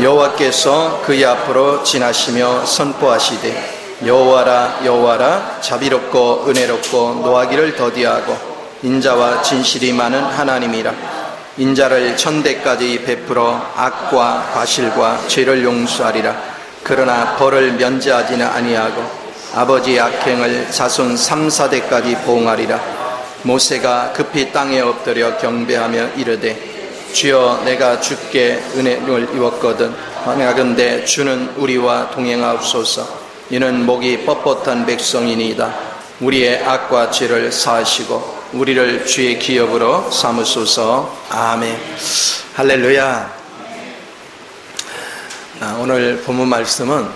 여호와께서 그의 앞으로 지나시며 선포하시되 여호와라 여호와라 자비롭고 은혜롭고 노하기를 더디하고 인자와 진실이 많은 하나님이라. 인자를 천대까지 베풀어 악과 과실과 죄를 용서하리라. 그러나 벌을 면제하지는 아니하고 아버지의 악행을 자손 3-4대까지 보응하리라. 모세가 급히 땅에 엎드려 경배하며 이르되 주여 내가 주께 은혜를 입었거든 원하건대 주는 우리와 동행하옵소서. 이는 목이 뻣뻣한 백성이니이다. 우리의 악과 죄를 사하시고 우리를 주의 기업으로 삼으소서. 아멘. 할렐루야. 오늘 본문 말씀은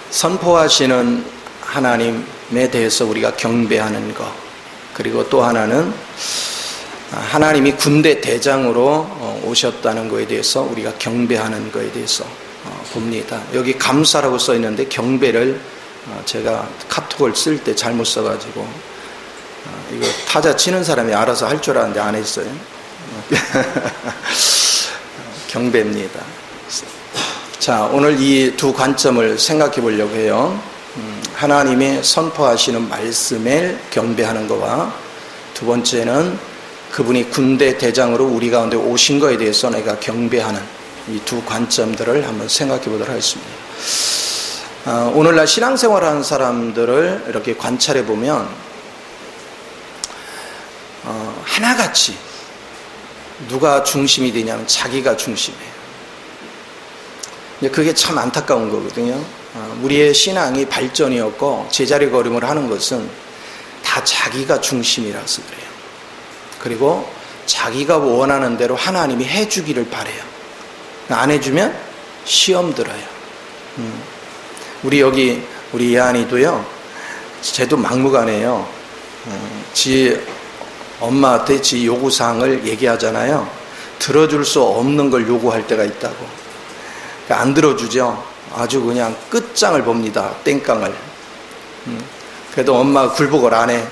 선포하시는 하나님에 대해서 우리가 경배하는 것, 그리고 또 하나는 하나님이 군대 대장으로 오셨다는 것에 대해서 우리가 경배하는 것에 대해서 봅니다. 여기 감사라고 써 있는데 경배를 제가 카톡을 쓸 때 잘못 써가지고 이거 타자 치는 사람이 알아서 할 줄 알았는데 안 했어요. 경배입니다. 자, 오늘 이 두 관점을 생각해 보려고 해요. 하나님의 선포하시는 말씀을 경배하는 것과 두 번째는 그분이 군대 대장으로 우리 가운데 오신 것에 대해서 내가 경배하는 이 두 관점들을 한번 생각해 보도록 하겠습니다. 오늘날 신앙생활하는 사람들을 이렇게 관찰해 보면 하나같이 누가 중심이 되냐면 자기가 중심이에요. 그게 참 안타까운 거거든요. 우리의 신앙이 발전이 없고 제자리 걸음을 하는 것은 다 자기가 중심이라서 그래요. 그리고 자기가 원하는 대로 하나님이 해주기를 바래요. 안 해주면 시험 들어요. 우리 예한이도요, 쟤도 막무가내예요. 지 엄마한테 지 요구사항을 얘기하잖아요. 들어줄 수 없는 걸 요구할 때가 있다고. 안 들어주죠. 아주 그냥 끝장을 봅니다. 땡깡을. 그래도 엄마가 굴복을 안 해.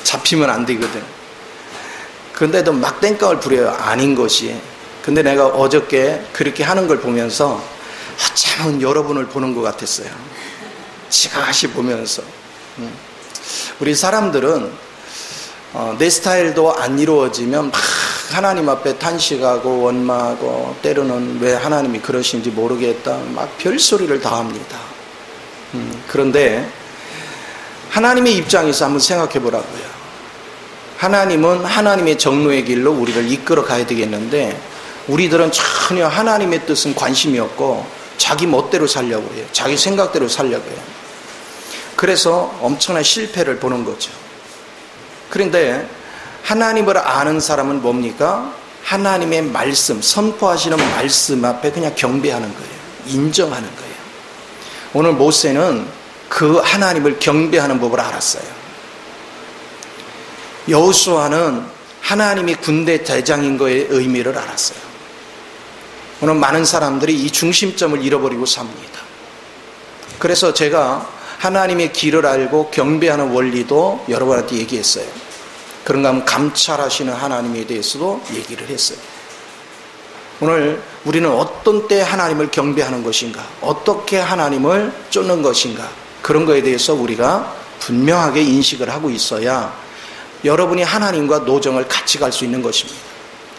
잡히면 안 되거든. 그런데도 막 땡깡을 부려요. 아닌 것이. 근데 내가 어저께 그렇게 하는 걸 보면서 참 여러분을 보는 것 같았어요. 지가시 보면서. 우리 사람들은 내 스타일도 안 이루어지면 막 하나님 앞에 탄식하고 원망하고 때로는 왜 하나님이 그러신지 모르겠다 막 별소리를 다 합니다. 그런데 하나님의 입장에서 한번 생각해 보라고요. 하나님은 하나님의 정로의 길로 우리를 이끌어 가야 되겠는데 우리들은 전혀 하나님의 뜻은 관심이 없고 자기 멋대로 살려고 해요. 자기 생각대로 살려고 해요. 그래서 엄청난 실패를 보는 거죠. 그런데 하나님을 아는 사람은 뭡니까? 하나님의 말씀, 선포하시는 말씀 앞에 그냥 경배하는 거예요. 인정하는 거예요. 오늘 모세는 그 하나님을 경배하는 법을 알았어요. 여호수아는 하나님이 군대 대장인 거의 의미를 알았어요. 오늘 많은 사람들이 이 중심점을 잃어버리고 삽니다. 그래서 제가 하나님의 길을 알고 경배하는 원리도 여러분한테 얘기했어요. 그런가 하면 감찰하시는 하나님에 대해서도 얘기를 했어요. 오늘 우리는 어떤 때 하나님을 경배하는 것인가, 어떻게 하나님을 쫓는 것인가, 그런 거에 대해서 우리가 분명하게 인식을 하고 있어야 여러분이 하나님과 노정을 같이 갈 수 있는 것입니다.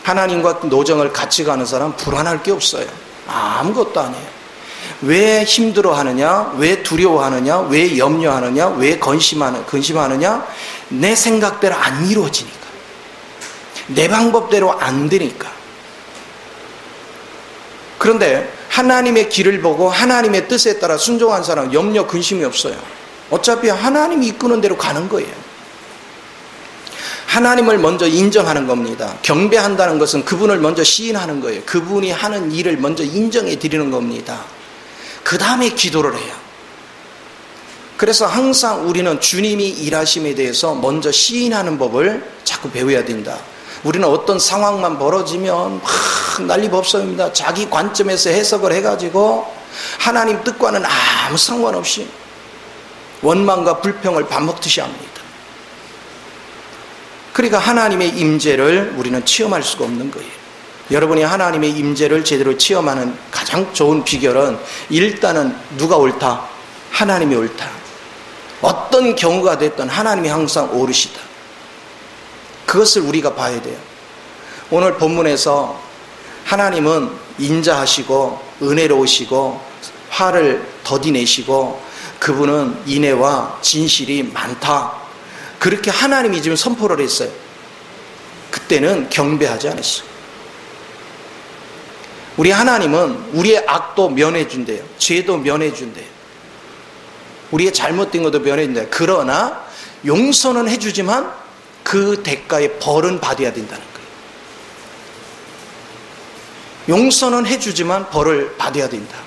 하나님과 노정을 같이 가는 사람은 불안할 게 없어요. 아무것도 아니에요. 왜 힘들어하느냐, 왜 두려워하느냐, 왜 염려하느냐, 왜 근심하느냐? 내 생각대로 안 이루어지니까, 내 방법대로 안 되니까. 그런데 하나님의 길을 보고 하나님의 뜻에 따라 순종한 사람은 염려, 근심이 없어요. 어차피 하나님이 이끄는 대로 가는 거예요. 하나님을 먼저 인정하는 겁니다. 경배한다는 것은 그분을 먼저 시인하는 거예요. 그분이 하는 일을 먼저 인정해 드리는 겁니다. 그 다음에 기도를 해요. 그래서 항상 우리는 주님이 일하심에 대해서 먼저 시인하는 법을 자꾸 배워야 된다. 우리는 어떤 상황만 벌어지면 막 난리법석입니다. 자기 관점에서 해석을 해가지고 하나님 뜻과는 아무 상관없이 원망과 불평을 밥 먹듯이 합니다. 그러니까 하나님의 임재를 우리는 체험할 수가 없는 거예요. 여러분이 하나님의 임재를 제대로 체험하는 가장 좋은 비결은 일단은 누가 옳다? 하나님이 옳다. 어떤 경우가 됐든 하나님이 항상 옳으시다. 그것을 우리가 봐야 돼요. 오늘 본문에서 하나님은 인자하시고 은혜로우시고 화를 더디내시고 그분은 인애와 진실이 많다. 그렇게 하나님이 지금 선포를 했어요. 그때는 경배하지 않았어요. 우리 하나님은 우리의 악도 면해준대요. 죄도 면해준대요. 우리의 잘못된 것도 면해준대요. 그러나 용서는 해주지만 그 대가의 벌은 받아야 된다는 거예요. 용서는 해주지만 벌을 받아야 된다.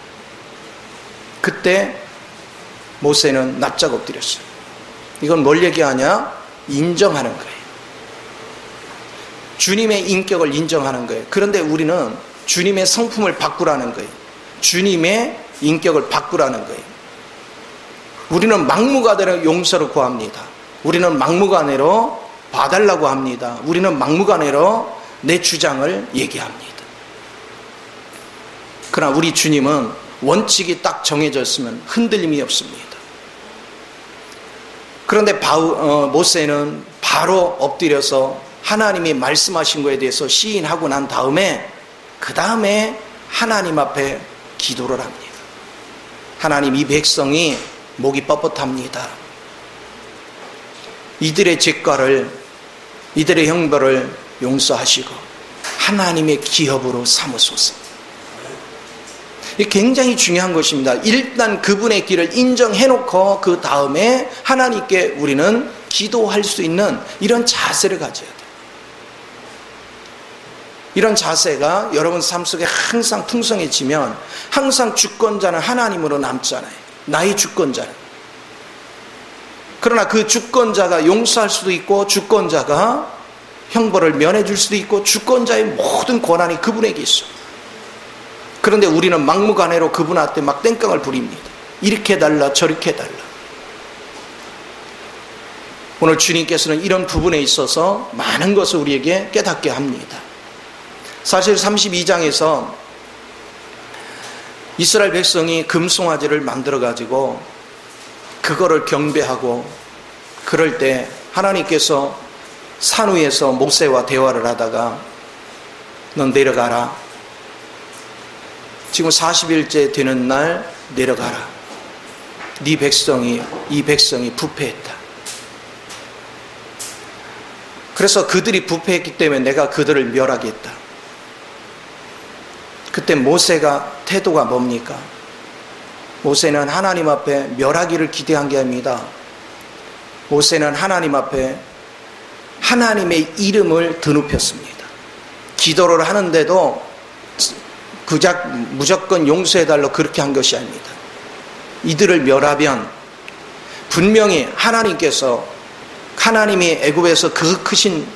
그때 모세는 납작 엎드렸어요. 이건 뭘 얘기하냐? 인정하는 거예요. 주님의 인격을 인정하는 거예요. 그런데 우리는 주님의 성품을 바꾸라는 거예요. 주님의 인격을 바꾸라는 거예요. 우리는 막무가내로 용서를 구합니다. 우리는 막무가내로 봐달라고 합니다. 우리는 막무가내로 내 주장을 얘기합니다. 그러나 우리 주님은 원칙이 딱 정해졌으면 흔들림이 없습니다. 그런데 모세는 바로 엎드려서 하나님이 말씀하신 것에 대해서 시인하고 난 다음에 그 다음에 하나님 앞에 기도를 합니다. 하나님, 이 백성이 목이 뻣뻣합니다. 이들의 죄과를, 이들의 형벌을 용서하시고 하나님의 기업으로 삼으소서. 이게 굉장히 중요한 것입니다. 일단 그분의 길을 인정해놓고 그 다음에 하나님께 우리는 기도할 수 있는 이런 자세를 가져야 돼요. 이런 자세가 여러분 삶 속에 항상 풍성해지면 항상 주권자는 하나님으로 남잖아요. 나의 주권자는. 그러나 그 주권자가 용서할 수도 있고 주권자가 형벌을 면해줄 수도 있고 주권자의 모든 권한이 그분에게 있어요. 그런데 우리는 막무가내로 그분한테 막 땡깡을 부립니다. 이렇게 해달라 저렇게 해달라. 오늘 주님께서는 이런 부분에 있어서 많은 것을 우리에게 깨닫게 합니다. 사실 32장에서 이스라엘 백성이 금송아지를 만들어 가지고 그거를 경배하고 그럴 때 하나님께서 산 위에서 모세와 대화를 하다가 넌 내려가라. 지금 40일째 되는 날 내려가라. 이 백성이 부패했다. 그래서 그들이 부패했기 때문에 내가 그들을 멸하겠다. 그때 모세가 태도가 뭡니까? 모세는 하나님 앞에 멸하기를 기대한 게 아닙니다. 모세는 하나님 앞에 하나님의 이름을 드높였습니다. 기도를 하는데도 무조건 용서해달라고 그렇게 한 것이 아닙니다. 이들을 멸하면 분명히 하나님께서 하나님이 애굽에서 그 크신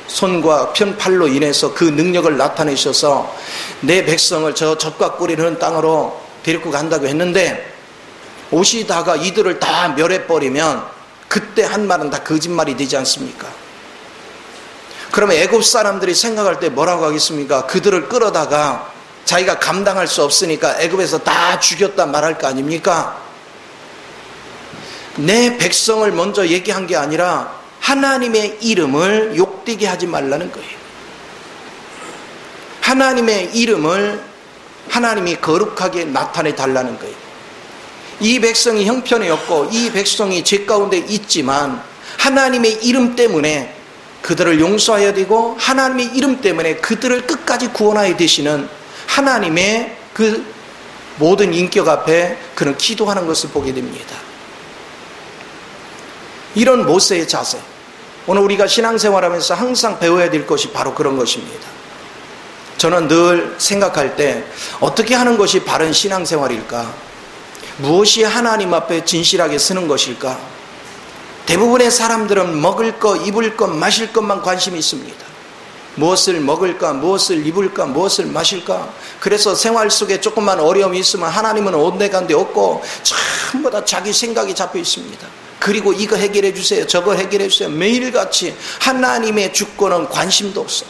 손과 편팔로 인해서 그 능력을 나타내셔서 내 백성을 저 젖과 꿀이 흐르는 땅으로 데리고 간다고 했는데 오시다가 이들을 다 멸해버리면 그때 한 말은 다 거짓말이 되지 않습니까? 그러면 애굽 사람들이 생각할 때 뭐라고 하겠습니까? 그들을 끌어다가 자기가 감당할 수 없으니까 애굽에서 다 죽였다 말할 거 아닙니까? 내 백성을 먼저 얘기한 게 아니라 하나님의 이름을 욕되게 하지 말라는 거예요. 하나님의 이름을 하나님이 거룩하게 나타내 달라는 거예요. 이 백성이 형편이 없고 이 백성이 죄 가운데 있지만 하나님의 이름 때문에 그들을 용서해야 되고 하나님의 이름 때문에 그들을 끝까지 구원하여 되시는 하나님의 그 모든 인격 앞에 그는 기도하는 것을 보게 됩니다. 이런 모세의 자세, 오늘 우리가 신앙생활하면서 항상 배워야 될 것이 바로 그런 것입니다. 저는 늘 생각할 때 어떻게 하는 것이 바른 신앙생활일까? 무엇이 하나님 앞에 진실하게 서는 것일까? 대부분의 사람들은 먹을 것, 입을 것, 마실 것만 관심이 있습니다. 무엇을 먹을까, 무엇을 입을까, 무엇을 마실까? 그래서 생활 속에 조금만 어려움이 있으면 하나님은 온데간데 없고 전부 다 자기 생각이 잡혀 있습니다. 그리고 이거 해결해 주세요, 저거 해결해 주세요. 매일같이 하나님의 주권은 관심도 없어.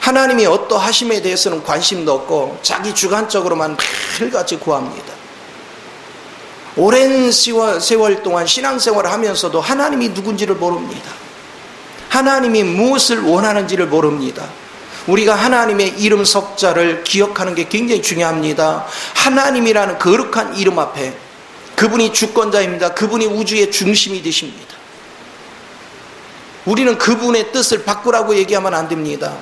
하나님이 어떠하심에 대해서는 관심도 없고 자기 주관적으로만 매일같이 구합니다. 오랜 세월 동안 신앙생활을 하면서도 하나님이 누군지를 모릅니다. 하나님이 무엇을 원하는지를 모릅니다. 우리가 하나님의 이름 석자를 기억하는 게 굉장히 중요합니다. 하나님이라는 거룩한 이름 앞에 그분이 주권자입니다. 그분이 우주의 중심이 되십니다. 우리는 그분의 뜻을 바꾸라고 얘기하면 안 됩니다.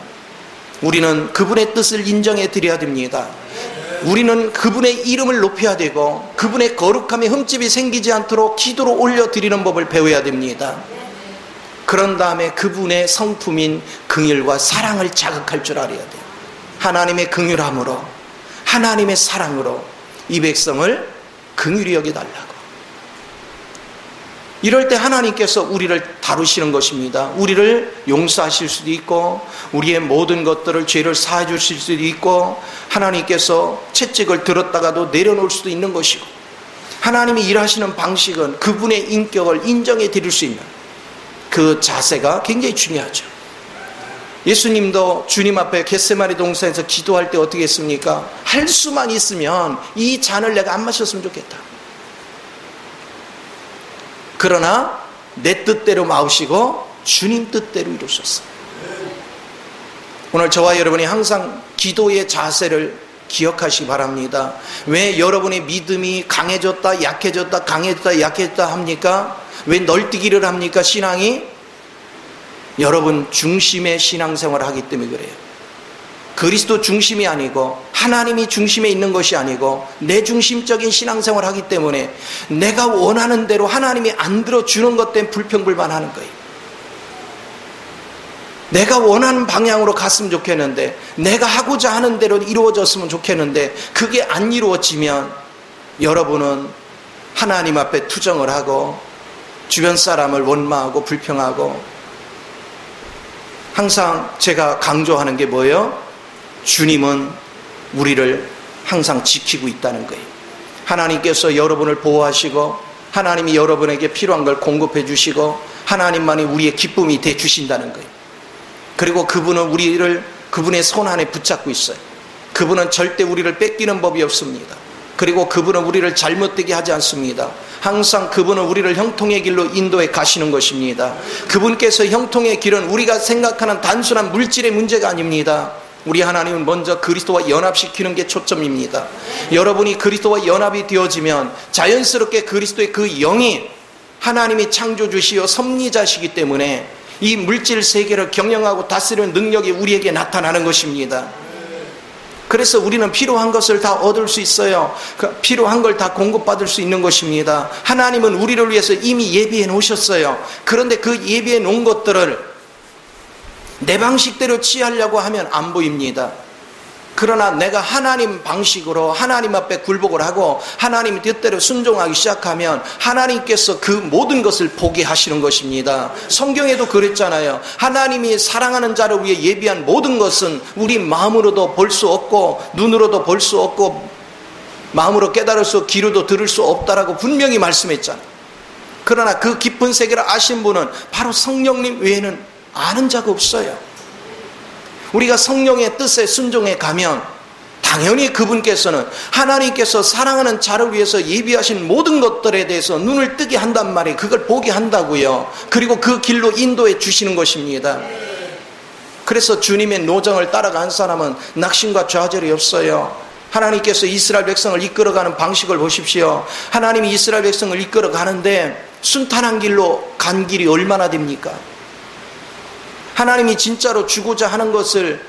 우리는 그분의 뜻을 인정해 드려야 됩니다. 우리는 그분의 이름을 높여야 되고 그분의 거룩함에 흠집이 생기지 않도록 기도로 올려드리는 법을 배워야 됩니다. 그런 다음에 그분의 성품인 긍휼과 사랑을 자극할 줄 알아야 돼요. 하나님의 긍휼함으로, 하나님의 사랑으로 이 백성을 긍휼히 여겨달라고. 이럴 때 하나님께서 우리를 다루시는 것입니다. 우리를 용서하실 수도 있고 우리의 모든 것들을 죄를 사해 주실 수도 있고 하나님께서 채찍을 들었다가도 내려놓을 수도 있는 것이고 하나님이 일하시는 방식은 그분의 인격을 인정해 드릴 수 있는 그 자세가 굉장히 중요하죠. 예수님도 주님 앞에 겟세마네 동산에서 기도할 때 어떻게 했습니까? 할 수만 있으면 이 잔을 내가 안 마셨으면 좋겠다. 그러나 내 뜻대로 마시고 주님 뜻대로 이루셨어요. 오늘 저와 여러분이 항상 기도의 자세를 기억하시기 바랍니다. 왜 여러분의 믿음이 강해졌다 약해졌다 강해졌다 약해졌다 합니까? 왜 널뛰기를 합니까? 신앙이 여러분 중심의 신앙생활을 하기 때문에 그래요. 그리스도 중심이 아니고 하나님이 중심에 있는 것이 아니고 내 중심적인 신앙생활을 하기 때문에 내가 원하는 대로 하나님이 안 들어주는 것 때문에 불평불만하는 거예요. 내가 원하는 방향으로 갔으면 좋겠는데 내가 하고자 하는 대로 이루어졌으면 좋겠는데 그게 안 이루어지면 여러분은 하나님 앞에 투정을 하고 주변 사람을 원망하고 불평하고 항상 제가 강조하는 게 뭐예요? 주님은 우리를 항상 지키고 있다는 거예요. 하나님께서 여러분을 보호하시고 하나님이 여러분에게 필요한 걸 공급해 주시고 하나님만이 우리의 기쁨이 돼 주신다는 거예요. 그리고 그분은 우리를 그분의 손 안에 붙잡고 있어요. 그분은 절대 우리를 뺏기는 법이 없습니다. 그리고 그분은 우리를 잘못되게 하지 않습니다. 항상 그분은 우리를 형통의 길로 인도해 가시는 것입니다. 그분께서 형통의 길은 우리가 생각하는 단순한 물질의 문제가 아닙니다. 우리 하나님은 먼저 그리스도와 연합시키는 게 초점입니다. 여러분이 그리스도와 연합이 되어지면 자연스럽게 그리스도의 그 영이 하나님이 창조주시여 섭리자시기 때문에 이 물질 세계를 경영하고 다스리는 능력이 우리에게 나타나는 것입니다. 그래서 우리는 필요한 것을 다 얻을 수 있어요. 필요한 걸 다 공급받을 수 있는 것입니다. 하나님은 우리를 위해서 이미 예비해 놓으셨어요. 그런데 그 예비해 놓은 것들을 내 방식대로 취하려고 하면 안 보입니다. 그러나 내가 하나님 방식으로 하나님 앞에 굴복을 하고 하나님 뜻대로 순종하기 시작하면 하나님께서 그 모든 것을 보게 하시는 것입니다. 성경에도 그랬잖아요. 하나님이 사랑하는 자를 위해 예비한 모든 것은 우리 마음으로도 볼 수 없고 눈으로도 볼 수 없고 마음으로 깨달을 수 귀로도 들을 수 없다라고 분명히 말씀했잖아요. 그러나 그 깊은 세계를 아신 분은 바로 성령님 외에는 아는 자가 없어요. 우리가 성령의 뜻에 순종해 가면 당연히 그분께서는 하나님께서 사랑하는 자를 위해서 예비하신 모든 것들에 대해서 눈을 뜨게 한단 말이에요. 그걸 보게 한다고요. 그리고 그 길로 인도해 주시는 것입니다. 그래서 주님의 노정을 따라간 사람은 낙심과 좌절이 없어요. 하나님께서 이스라엘 백성을 이끌어가는 방식을 보십시오. 하나님이 이스라엘 백성을 이끌어가는데 순탄한 길로 간 길이 얼마나 됩니까? 하나님이 진짜로 주고자 하는 것을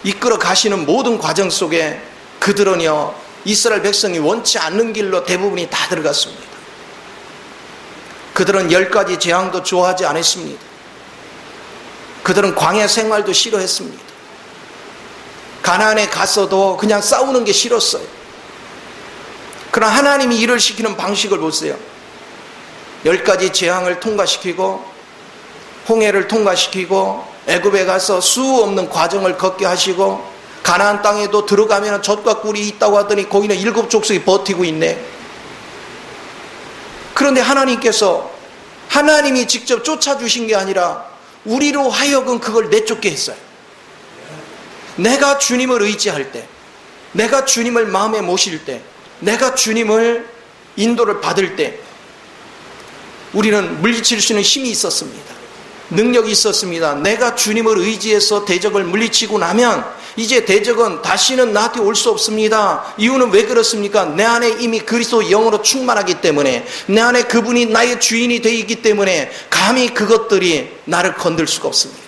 이끌어 가시는 모든 과정 속에 그들은요 이스라엘 백성이 원치 않는 길로 대부분이 다 들어갔습니다. 그들은 10가지 재앙도 좋아하지 않았습니다. 그들은 광야 생활도 싫어했습니다. 가나안에 가서도 그냥 싸우는 게 싫었어요. 그러나 하나님이 일을 시키는 방식을 보세요. 10가지 재앙을 통과시키고 홍해를 통과시키고 애굽에 가서 수 없는 과정을 걷게 하시고 가나안 땅에도 들어가면 젖과 꿀이 있다고 하더니 거기는 7족속이 버티고 있네. 그런데 하나님께서 하나님이 직접 쫓아주신 게 아니라 우리로 하여금 그걸 내쫓게 했어요. 내가 주님을 의지할 때, 내가 주님을 마음에 모실 때, 내가 주님을 인도를 받을 때 우리는 물리칠 수 있는 힘이 있었습니다. 능력이 있었습니다. 내가 주님을 의지해서 대적을 물리치고 나면 이제 대적은 다시는 나한테 올 수 없습니다. 이유는 왜 그렇습니까? 내 안에 이미 그리스도 영으로 충만하기 때문에, 내 안에 그분이 나의 주인이 되어 있기 때문에 감히 그것들이 나를 건들 수가 없습니다.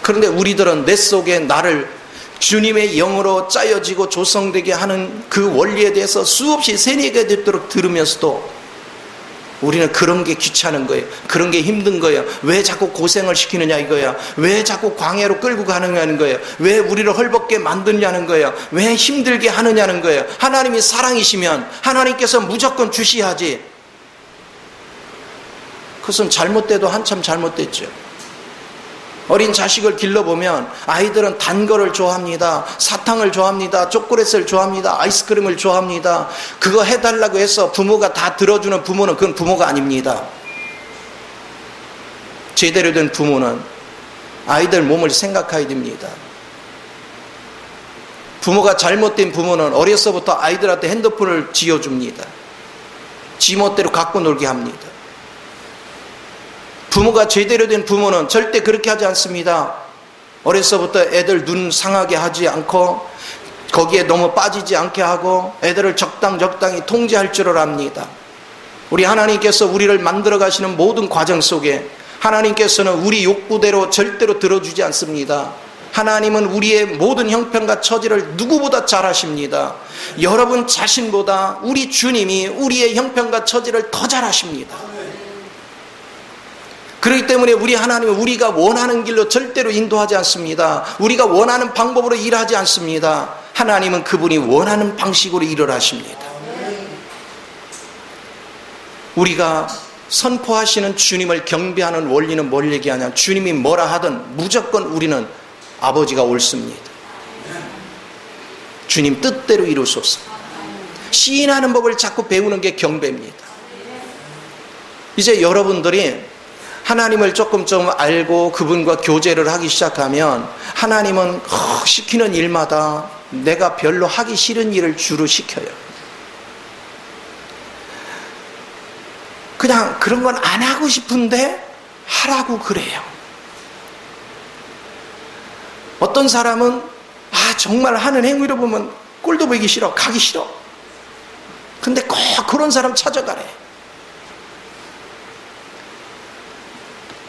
그런데 우리들은 내 속에 나를 주님의 영으로 짜여지고 조성되게 하는 그 원리에 대해서 수없이 세뇌가 되도록 들으면서도 우리는 그런 게 귀찮은 거예요. 그런 게 힘든 거예요. 왜 자꾸 고생을 시키느냐 이거야. 왜 자꾸 광야로 끌고 가느냐는 거예요. 왜 우리를 헐벗게 만드냐는 거예요. 왜 힘들게 하느냐는 거예요. 하나님이 사랑이시면 하나님께서 무조건 주시하지. 그것은 잘못돼도 한참 잘못됐죠. 어린 자식을 길러보면 아이들은 단 거를 좋아합니다. 사탕을 좋아합니다. 초콜릿을 좋아합니다. 아이스크림을 좋아합니다. 그거 해달라고 해서 부모가 다 들어주는 부모는 그건 부모가 아닙니다. 제대로 된 부모는 아이들 몸을 생각해야 됩니다. 부모가 잘못된 부모는 어려서부터 아이들한테 핸드폰을 쥐어줍니다. 지멋대로 갖고 놀게 합니다. 부모가 제대로 된 부모는 절대 그렇게 하지 않습니다. 어려서부터 애들 눈 상하게 하지 않고 거기에 너무 빠지지 않게 하고 애들을 적당히 통제할 줄을 압니다. 우리 하나님께서 우리를 만들어 가시는 모든 과정 속에 하나님께서는 우리 욕구대로 절대로 들어주지 않습니다. 하나님은 우리의 모든 형편과 처지를 누구보다 잘 아십니다. 여러분 자신보다 우리 주님이 우리의 형편과 처지를 더 잘 아십니다. 그렇기 때문에 우리 하나님은 우리가 원하는 길로 절대로 인도하지 않습니다. 우리가 원하는 방법으로 일하지 않습니다. 하나님은 그분이 원하는 방식으로 일을 하십니다. 우리가 선포하시는 주님을 경배하는 원리는 뭘 얘기하냐? 주님이 뭐라 하든 무조건 우리는 아버지가 옳습니다. 주님 뜻대로 이루소서. 시인하는 법을 자꾸 배우는 게 경배입니다. 이제 여러분들이 하나님을 조금 좀 알고 그분과 교제를 하기 시작하면 하나님은 시키는 일마다 내가 별로 하기 싫은 일을 주로 시켜요. 그냥 그런 건 안 하고 싶은데 하라고 그래요. 어떤 사람은 정말 하는 행위를 보면 꼴도 보기 싫어, 가기 싫어. 근데 꼭 그런 사람 찾아가래.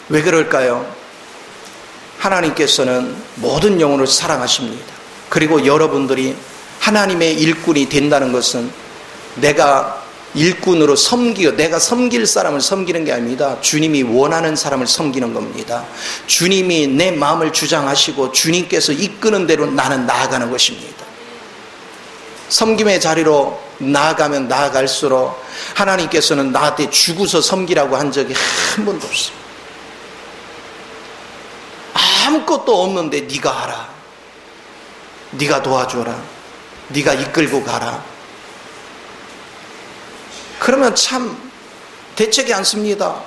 왜 그럴까요? 하나님께서는 모든 영혼을 사랑하십니다. 그리고 여러분들이 하나님의 일꾼이 된다는 것은 내가 일꾼으로 내가 섬길 사람을 섬기는 게 아닙니다. 주님이 원하는 사람을 섬기는 겁니다. 주님이 내 마음을 주장하시고 주님께서 이끄는 대로 나는 나아가는 것입니다. 섬김의 자리로 나아가면 나아갈수록 하나님께서는 나한테 주고서 섬기라고 한 적이 한 번도 없어요. 아무것도 없는데 네가 하라, 네가 도와줘라, 네가 이끌고 가라. 그러면 참 대책이 않습니다.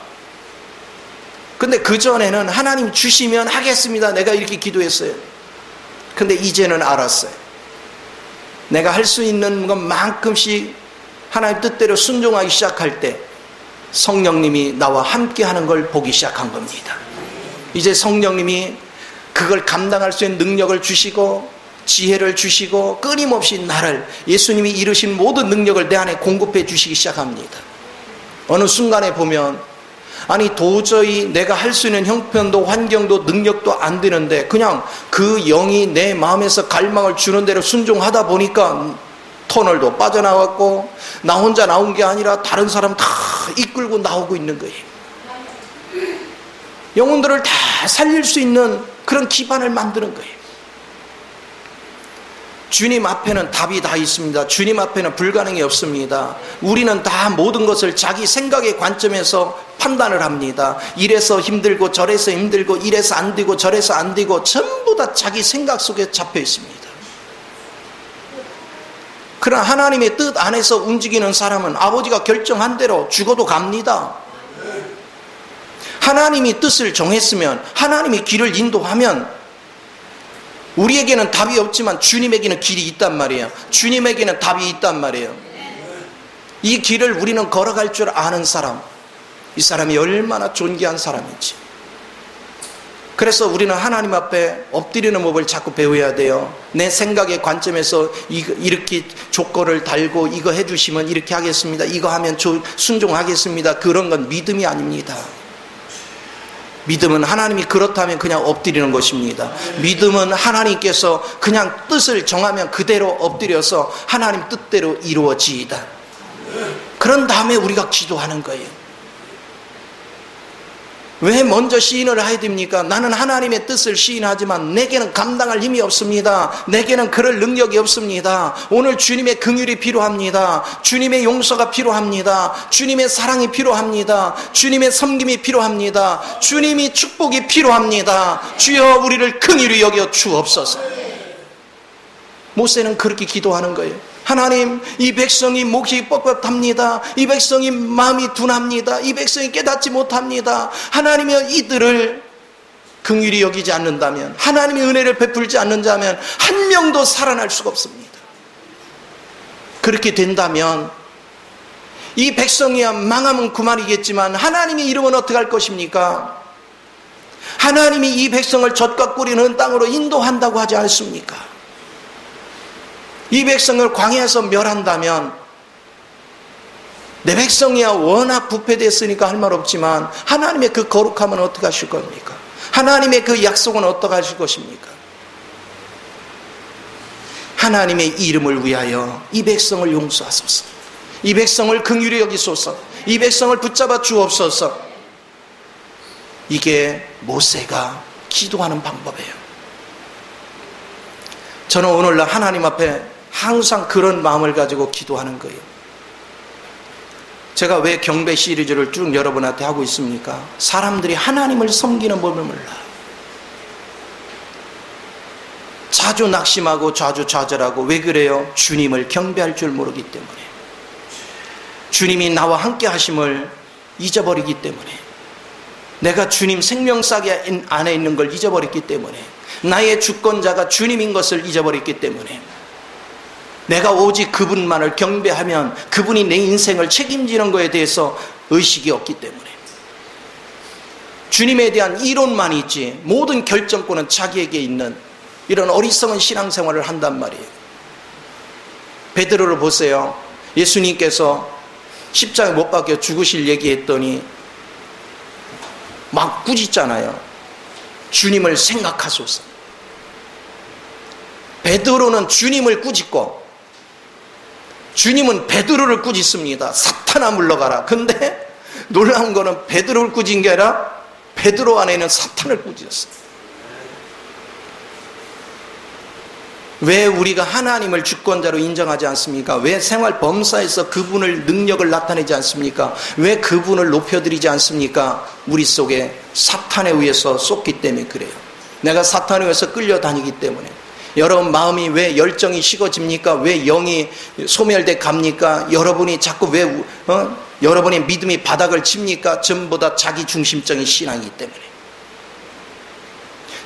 근데 그전에는 하나님 주시면 하겠습니다, 내가 이렇게 기도했어요. 근데 이제는 알았어요. 내가 할 수 있는 것만큼씩 하나님 뜻대로 순종하기 시작할 때 성령님이 나와 함께 하는 걸 보기 시작한 겁니다. 이제 성령님이 그걸 감당할 수 있는 능력을 주시고 지혜를 주시고 끊임없이 나를 예수님이 이루신 모든 능력을 내 안에 공급해 주시기 시작합니다. 어느 순간에 보면 도저히 내가 할 수 있는 형편도 환경도 능력도 안 되는데 그냥 그 영이 내 마음에서 갈망을 주는 대로 순종하다 보니까 터널도 빠져나왔고 나 혼자 나온 게 아니라 다른 사람 다 이끌고 나오고 있는 거예요. 영혼들을 다 살릴 수 있는 그런 기반을 만드는 거예요. 주님 앞에는 답이 다 있습니다. 주님 앞에는 불가능이 없습니다. 우리는 다 모든 것을 자기 생각의 관점에서 판단을 합니다. 이래서 힘들고 저래서 힘들고 이래서 안 되고 저래서 안 되고 전부 다 자기 생각 속에 잡혀 있습니다. 그러나 하나님의 뜻 안에서 움직이는 사람은 아버지가 결정한 대로 죽어도 갑니다. 하나님이 뜻을 정했으면 하나님이 길을 인도하면 우리에게는 답이 없지만 주님에게는 길이 있단 말이에요. 주님에게는 답이 있단 말이에요. 이 길을 우리는 걸어갈 줄 아는 사람, 이 사람이 얼마나 존귀한 사람인지. 그래서 우리는 하나님 앞에 엎드리는 법을 자꾸 배워야 돼요. 내 생각의 관점에서 이렇게 조건을 달고 이거 해주시면 이렇게 하겠습니다, 이거 하면 순종하겠습니다, 그런 건 믿음이 아닙니다. 믿음은 하나님이 그렇다면 그냥 엎드리는 것입니다. 믿음은 하나님께서 그냥 뜻을 정하면 그대로 엎드려서 하나님 뜻대로 이루어지이다. 그런 다음에 우리가 기도하는 거예요. 왜 먼저 시인을 해야 됩니까? 나는 하나님의 뜻을 시인하지만 내게는 감당할 힘이 없습니다. 내게는 그럴 능력이 없습니다. 오늘 주님의 긍휼이 필요합니다. 주님의 용서가 필요합니다. 주님의 사랑이 필요합니다. 주님의 섬김이 필요합니다. 주님이 축복이 필요합니다. 주여 우리를 긍휼히 여겨 주옵소서. 모세는 그렇게 기도하는 거예요. 하나님, 이 백성이 목이 뻣뻣합니다. 이 백성이 마음이 둔합니다. 이 백성이 깨닫지 못합니다. 하나님이 이들을 긍휼히 여기지 않는다면, 하나님이 은혜를 베풀지 않는다면 한 명도 살아날 수가 없습니다. 그렇게 된다면 이 백성이야 망하면 그만이겠지만 하나님의 이름은 어떻게 할 것입니까? 하나님이 이 백성을 젖과 꿀이 흐르는 땅으로 인도한다고 하지 않습니까? 이 백성을 광야에서 멸한다면, 내 백성이야 워낙 부패됐으니까 할 말 없지만 하나님의 그 거룩함은 어떻게 하실 겁니까? 하나님의 그 약속은 어떻게 하실 것입니까? 하나님의 이름을 위하여 이 백성을 용서하소서, 이 백성을 긍휼히 여기소서, 이 백성을 붙잡아 주옵소서. 이게 모세가 기도하는 방법이에요. 저는 오늘날 하나님 앞에 항상 그런 마음을 가지고 기도하는 거예요. 제가 왜 경배 시리즈를 쭉 여러분한테 하고 있습니까? 사람들이 하나님을 섬기는 법을 몰라. 자주 낙심하고 자주 좌절하고. 왜 그래요? 주님을 경배할 줄 모르기 때문에, 주님이 나와 함께 하심을 잊어버리기 때문에, 내가 주님 생명사기 안에 있는 걸 잊어버렸기 때문에, 나의 주권자가 주님인 것을 잊어버렸기 때문에, 내가 오직 그분만을 경배하면 그분이 내 인생을 책임지는 것에 대해서 의식이 없기 때문에, 주님에 대한 이론만 있지 모든 결정권은 자기에게 있는 이런 어리석은 신앙생활을 한단 말이에요. 베드로를 보세요. 예수님께서 십자가에 못 박혀 죽으실 얘기했더니 막 꾸짖잖아요. 주님을 생각하소서. 베드로는 주님을 꾸짖고 주님은 베드로를 꾸짖습니다. 사탄아 물러가라. 근데 놀라운 거는 베드로를 꾸짖은 게 아니라 베드로 안에 있는 사탄을 꾸짖었어요. 왜 우리가 하나님을 주권자로 인정하지 않습니까? 왜 생활 범사에서 그분을 능력을 나타내지 않습니까? 왜 그분을 높여드리지 않습니까? 우리 속에 사탄에 의해서 쏟기 때문에 그래요. 내가 사탄에 의해서 끌려다니기 때문에. 여러분 마음이 왜 열정이 식어집니까? 왜 영이 소멸돼 갑니까? 여러분이 자꾸 왜 여러분의 믿음이 바닥을 칩니까? 전부 다 자기 중심적인 신앙이기 때문에.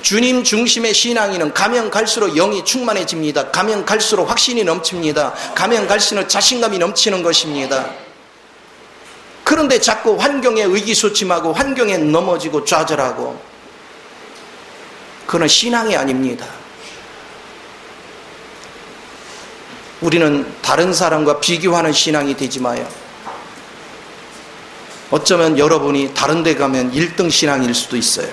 주님 중심의 신앙인은 가면 갈수록 영이 충만해집니다. 가면 갈수록 확신이 넘칩니다. 가면 갈수록 자신감이 넘치는 것입니다. 그런데 자꾸 환경에 의기소침하고 환경에 넘어지고 좌절하고, 그건 신앙이 아닙니다. 우리는 다른 사람과 비교하는 신앙이 되지 마요. 어쩌면 여러분이 다른 데 가면 1등 신앙일 수도 있어요.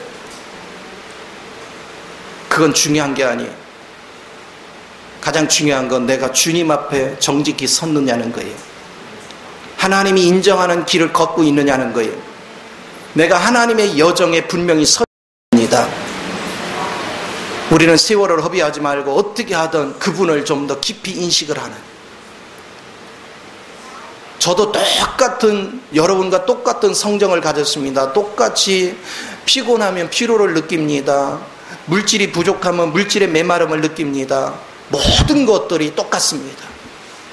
그건 중요한 게 아니에요. 가장 중요한 건 내가 주님 앞에 정직히 섰느냐는 거예요. 하나님이 인정하는 길을 걷고 있느냐는 거예요. 내가 하나님의 여정에 분명히 서 있습니다. 우리는 세월을 허비하지 말고 어떻게 하든 그분을 좀 더 깊이 인식을 하는. 저도 똑같은, 여러분과 똑같은 성정을 가졌습니다. 똑같이 피곤하면 피로를 느낍니다. 물질이 부족하면 물질의 메마름을 느낍니다. 모든 것들이 똑같습니다.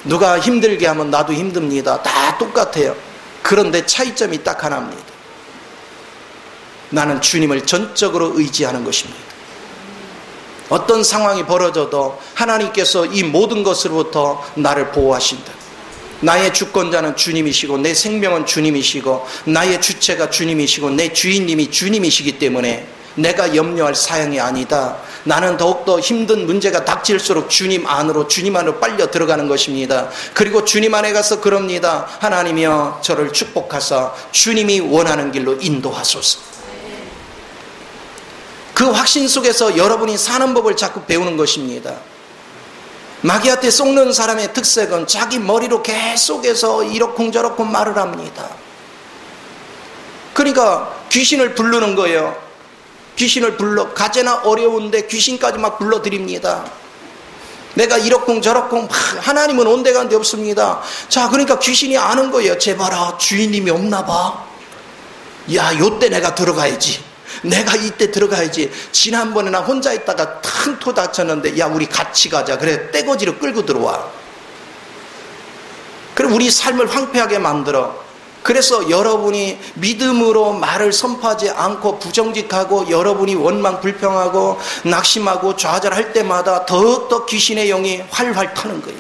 누가 힘들게 하면 나도 힘듭니다. 다 똑같아요. 그런데 차이점이 딱 하나입니다. 나는 주님을 전적으로 의지하는 것입니다. 어떤 상황이 벌어져도 하나님께서 이 모든 것으로부터 나를 보호하신다. 나의 주권자는 주님이시고 내 생명은 주님이시고 나의 주체가 주님이시고 내 주인님이 주님이시기 때문에 내가 염려할 사양이 아니다. 나는 더욱더 힘든 문제가 닥칠수록 주님 안으로 빨려 들어가는 것입니다. 그리고 주님 안에 가서 그럽니다. 하나님이여 저를 축복하사 주님이 원하는 길로 인도하소서. 그 확신 속에서 여러분이 사는 법을 자꾸 배우는 것입니다. 마귀한테 속는 사람의 특색은 자기 머리로 계속해서 이러쿵저러쿵 말을 합니다. 그러니까 귀신을 부르는 거예요. 귀신을 가재나 어려운데 귀신까지 막 불러드립니다. 내가 이러쿵저러쿵 하나님은 온데간데 없습니다. 자, 그러니까 귀신이 아는 거예요. 제발아, 주인님이 없나 봐. 야, 요때 내가 들어가야지. 내가 이때 들어가야지. 지난번에 나 혼자 있다가 탕토 다쳤는데 야, 우리 같이 가자. 그래, 떼거지로 끌고 들어와. 그래, 우리 삶을 황폐하게 만들어. 그래서 여러분이 믿음으로 말을 선포하지 않고 부정직하고 여러분이 원망 불평하고 낙심하고 좌절할 때마다 더욱더 귀신의 영이 활활 타는 거예요.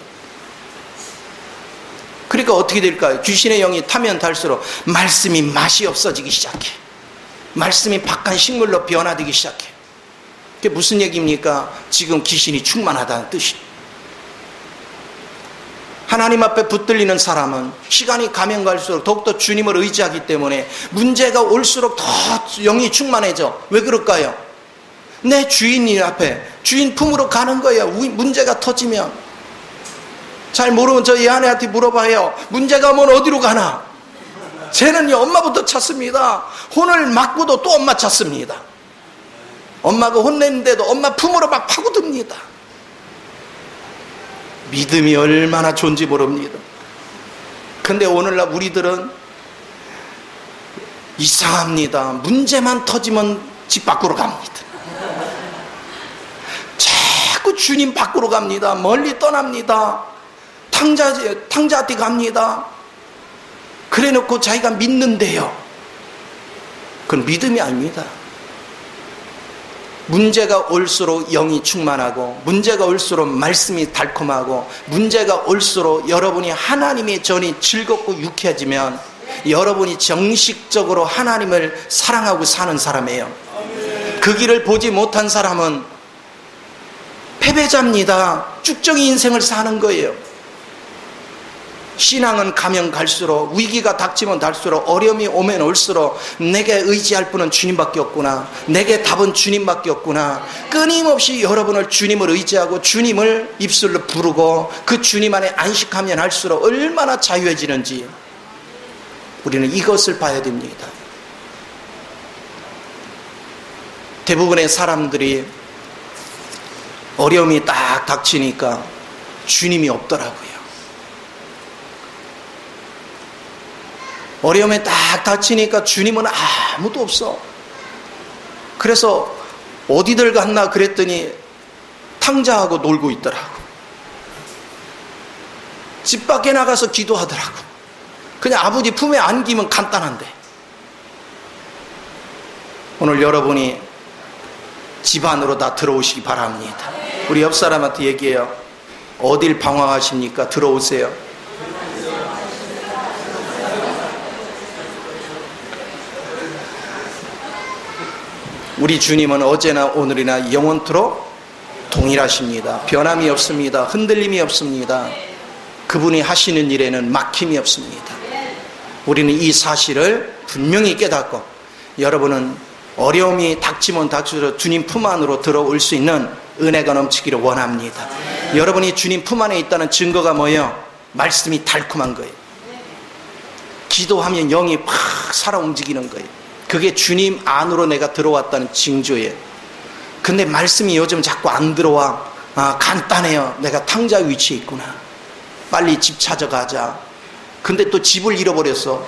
그러니까 어떻게 될까요? 귀신의 영이 타면 탈수록 말씀이 맛이 없어지기 시작해. 말씀이 박한 식물로 변화되기 시작해. 그게 무슨 얘기입니까? 지금 귀신이 충만하다는 뜻이에요. 하나님 앞에 붙들리는 사람은 시간이 가면 갈수록 더욱더 주님을 의지하기 때문에 문제가 올수록 더 영이 충만해져. 왜 그럴까요? 내 주인이 앞에 주인 품으로 가는 거예요. 문제가 터지면. 잘 모르면 저희 아내한테 물어봐요. 문제가 오면 어디로 가나? 쟤는요, 엄마부터 찾습니다. 혼을 맞고도 또 엄마 찾습니다. 엄마가 혼냈는데도 엄마 품으로 막 파고듭니다. 믿음이 얼마나 좋은지 모릅니다. 근데 오늘날 우리들은 이상합니다. 문제만 터지면 집 밖으로 갑니다. 자꾸 주님 밖으로 갑니다. 멀리 떠납니다. 탕자한테 갑니다. 그래 놓고 자기가 믿는데요. 그건 믿음이 아닙니다. 문제가 올수록 영이 충만하고 문제가 올수록 말씀이 달콤하고 문제가 올수록 여러분이 하나님의 전이 즐겁고 유쾌해지면 여러분이 정식적으로 하나님을 사랑하고 사는 사람이에요. 그 길을 보지 못한 사람은 패배자입니다. 쭉정이 인생을 사는 거예요. 신앙은 가면 갈수록 위기가 닥치면 닥칠수록 어려움이 오면 올수록 내게 의지할 분은 주님밖에 없구나. 내게 답은 주님밖에 없구나. 끊임없이 여러분을 주님을 의지하고 주님을 입술로 부르고 그 주님 안에 안식하면 할수록 얼마나 자유해지는지 우리는 이것을 봐야 됩니다. 대부분의 사람들이 어려움이 딱 닥치니까 주님이 없더라고요. 어려움에 딱 닥치니까 주님은 아무도 없어. 그래서 어디들 갔나 그랬더니 탕자하고 놀고 있더라고. 집 밖에 나가서 기도하더라고. 그냥 아버지 품에 안기면 간단한데. 오늘 여러분이 집 안으로 다 들어오시기 바랍니다. 우리 옆 사람한테 얘기해요. 어딜 방황하십니까? 들어오세요. 우리 주님은 어제나 오늘이나 영원토록 동일하십니다. 변함이 없습니다. 흔들림이 없습니다. 그분이 하시는 일에는 막힘이 없습니다. 우리는 이 사실을 분명히 깨닫고 여러분은 어려움이 닥치면 닥칠수록 주님 품 안으로 들어올 수 있는 은혜가 넘치기를 원합니다. 여러분이 주님 품 안에 있다는 증거가 뭐예요? 말씀이 달콤한 거예요. 기도하면 영이 팍 살아 움직이는 거예요. 그게 주님 안으로 내가 들어왔다는 징조예요. 근데 말씀이 요즘 자꾸 안 들어와. 간단해요. 내가 탕자 위치에 있구나. 빨리 집 찾아가자. 근데 또 집을 잃어버렸어.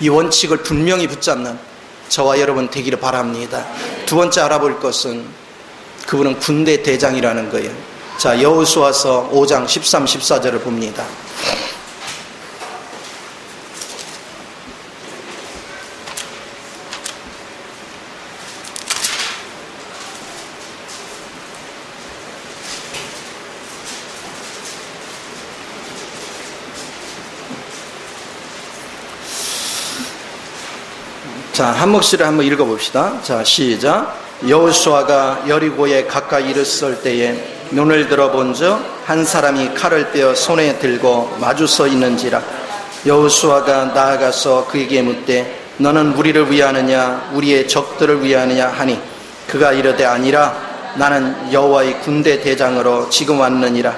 이 원칙을 분명히 붙잡는 저와 여러분 되기를 바랍니다. 두 번째 알아볼 것은 그분은 군대 대장이라는 거예요. 자, 여호수아서 5장 13, 14절을 봅니다. 자, 한 목소리 한번 읽어봅시다. 자, 시작. 여호수아가 여리고에 가까이 이르렀을 때에 눈을 들어본즉 한 사람이 칼을 빼어 손에 들고 마주 서 있는지라. 여호수아가 나아가서 그에게 묻되 너는 우리를 위하느냐 우리의 적들을 위하느냐 하니 그가 이르되 아니라 나는 여호와의 군대 대장으로 지금 왔느니라.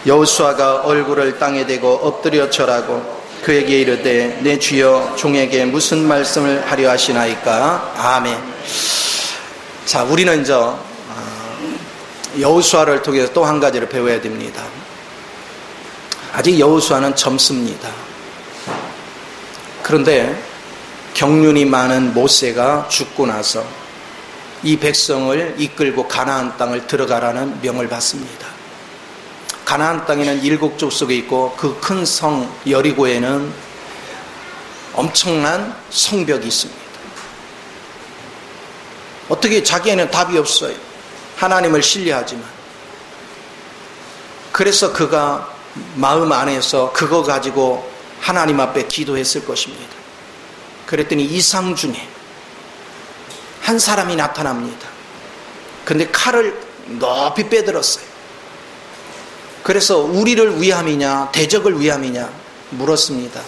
여호수아가 얼굴을 땅에 대고 엎드려 절하고 그에게 이르되 내 주여 종에게 무슨 말씀을 하려 하시나이까. 아멘. 자, 우리는 이제 여호수아를 통해서 또 한 가지를 배워야 됩니다. 아직 여호수아는 젊습니다. 그런데 경륜이 많은 모세가 죽고 나서 이 백성을 이끌고 가나안 땅을 들어가라는 명을 받습니다. 가나안 땅에는 7족 속에 있고 그 큰 성 여리고에는 엄청난 성벽이 있습니다. 어떻게 자기에는 답이 없어요. 하나님을 신뢰하지만. 그래서 그가 마음 안에서 그거 가지고 하나님 앞에 기도했을 것입니다. 그랬더니 이상 중에 한 사람이 나타납니다. 근데 칼을 높이 빼들었어요. 그래서 우리를 위함이냐 대적을 위함이냐 물었습니다.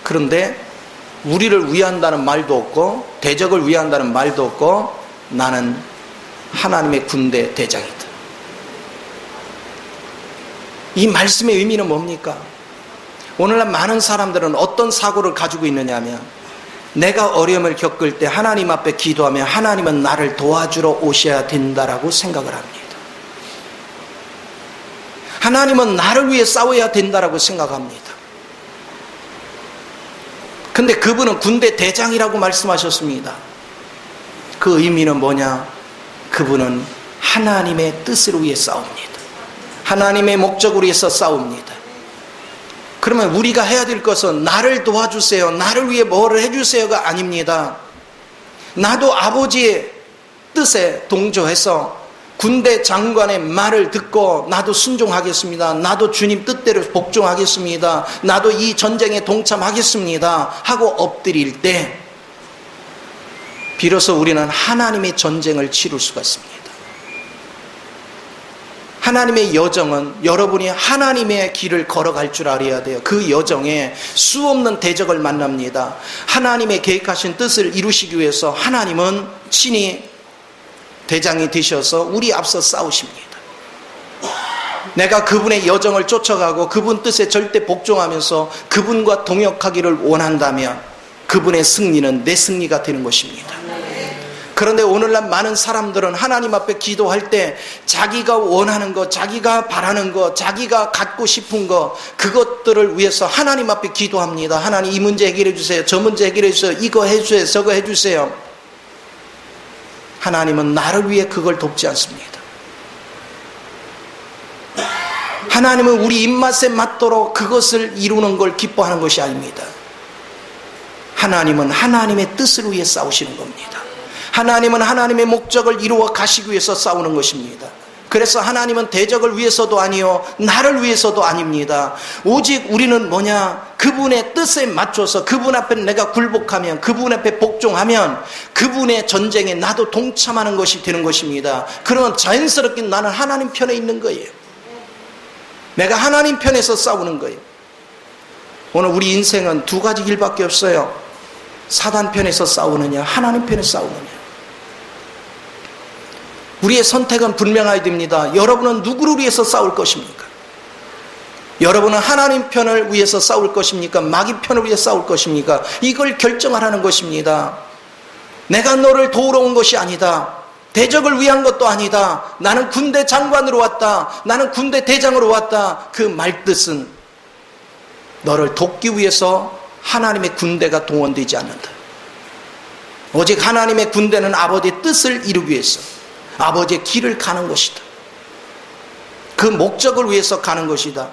그런데 우리를 위한다는 말도 없고 대적을 위한다는 말도 없고 나는 하나님의 군대 대장이다. 이 말씀의 의미는 뭡니까? 오늘날 많은 사람들은 어떤 사고를 가지고 있느냐 하면 내가 어려움을 겪을 때 하나님 앞에 기도하면 하나님은 나를 도와주러 오셔야 된다라고 생각을 합니다. 하나님은 나를 위해 싸워야 된다라고 생각합니다. 근데 그분은 군대 대장이라고 말씀하셨습니다. 그 의미는 뭐냐? 그분은 하나님의 뜻을 위해 싸웁니다. 하나님의 목적을 위해서 싸웁니다. 그러면 우리가 해야 될 것은 나를 도와주세요, 나를 위해 뭐를 해주세요가 아닙니다. 나도 아버지의 뜻에 동조해서 군대 장관의 말을 듣고 나도 순종하겠습니다. 나도 주님 뜻대로 복종하겠습니다. 나도 이 전쟁에 동참하겠습니다 하고 엎드릴 때 비로소 우리는 하나님의 전쟁을 치룰 수가 있습니다. 하나님의 여정은 여러분이 하나님의 길을 걸어갈 줄 알아야 돼요. 그 여정에 수없는 대적을 만납니다. 하나님의 계획하신 뜻을 이루시기 위해서 하나님은 친히 대장이 되셔서 우리 앞서 싸우십니다. 내가 그분의 여정을 쫓아가고 그분 뜻에 절대 복종하면서 그분과 동역하기를 원한다면 그분의 승리는 내 승리가 되는 것입니다. 그런데 오늘날 많은 사람들은 하나님 앞에 기도할 때 자기가 원하는 것, 자기가 바라는 것, 자기가 갖고 싶은 것, 그것들을 위해서 하나님 앞에 기도합니다. 하나님 이 문제 해결해 주세요. 저 문제 해결해 주세요. 이거 해주세요. 저거 해주세요. 하나님은 나를 위해 그걸 돕지 않습니다. 하나님은 우리 입맛에 맞도록 그것을 이루는 걸 기뻐하는 것이 아닙니다. 하나님은 하나님의 뜻을 위해 싸우시는 겁니다. 하나님은 하나님의 목적을 이루어 가시기 위해서 싸우는 것입니다. 그래서 하나님은 대적을 위해서도 아니요 나를 위해서도 아닙니다. 오직 우리는 뭐냐? 그분의 뜻에 맞춰서 그분 앞에 내가 굴복하면, 그분 앞에 복종하면 그분의 전쟁에 나도 동참하는 것이 되는 것입니다. 그러면 자연스럽게 나는 하나님 편에 있는 거예요. 내가 하나님 편에서 싸우는 거예요. 오늘 우리 인생은 두 가지 길밖에 없어요. 사단 편에서 싸우느냐 하나님 편에서 싸우느냐. 우리의 선택은 분명해야 됩니다. 여러분은 누구를 위해서 싸울 것입니까? 여러분은 하나님 편을 위해서 싸울 것입니까? 마귀 편을 위해 싸울 것입니까? 이걸 결정하라는 것입니다. 내가 너를 도우러 온 것이 아니다. 대적을 위한 것도 아니다. 나는 군대 장관으로 왔다. 나는 군대 대장으로 왔다. 그 말뜻은 너를 돕기 위해서 하나님의 군대가 동원되지 않는다. 오직 하나님의 군대는 아버지의 뜻을 이루기 위해서 아버지의 길을 가는 것이다. 그 목적을 위해서 가는 것이다.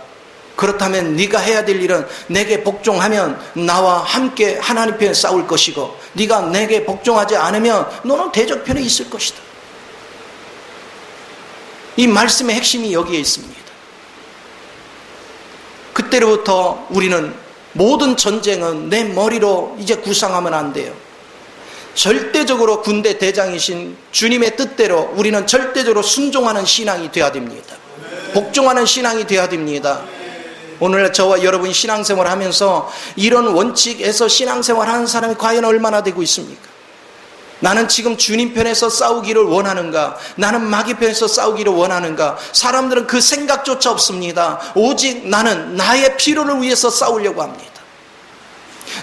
그렇다면 네가 해야 될 일은 내게 복종하면 나와 함께 하나님 편에 싸울 것이고 네가 내게 복종하지 않으면 너는 대적 편에 있을 것이다. 이 말씀의 핵심이 여기에 있습니다. 그때로부터 우리는 모든 전쟁은 내 머리로 이제 구상하면 안 돼요. 절대적으로 군대 대장이신 주님의 뜻대로 우리는 절대적으로 순종하는 신앙이 되어야 됩니다. 복종하는 신앙이 되어야 됩니다. 오늘 저와 여러분 신앙생활을 하면서 이런 원칙에서 신앙생활하는 사람이 과연 얼마나 되고 있습니까? 나는 지금 주님 편에서 싸우기를 원하는가? 나는 마귀 편에서 싸우기를 원하는가? 사람들은 그 생각조차 없습니다. 오직 나는 나의 필요를 위해서 싸우려고 합니다.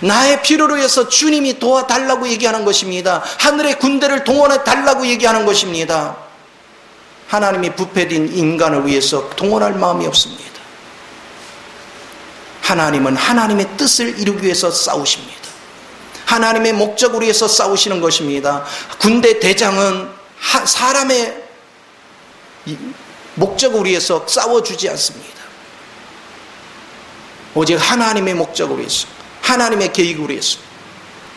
나의 필요를 위해서 주님이 도와달라고 얘기하는 것입니다. 하늘의 군대를 동원해 달라고 얘기하는 것입니다. 하나님이 부패된 인간을 위해서 동원할 마음이 없습니다. 하나님은 하나님의 뜻을 이루기 위해서 싸우십니다. 하나님의 목적을 위해서 싸우시는 것입니다. 군대 대장은 사람의 목적을 위해서 싸워주지 않습니다. 오직 하나님의 목적을 위해서, 하나님의 계획을 위해서.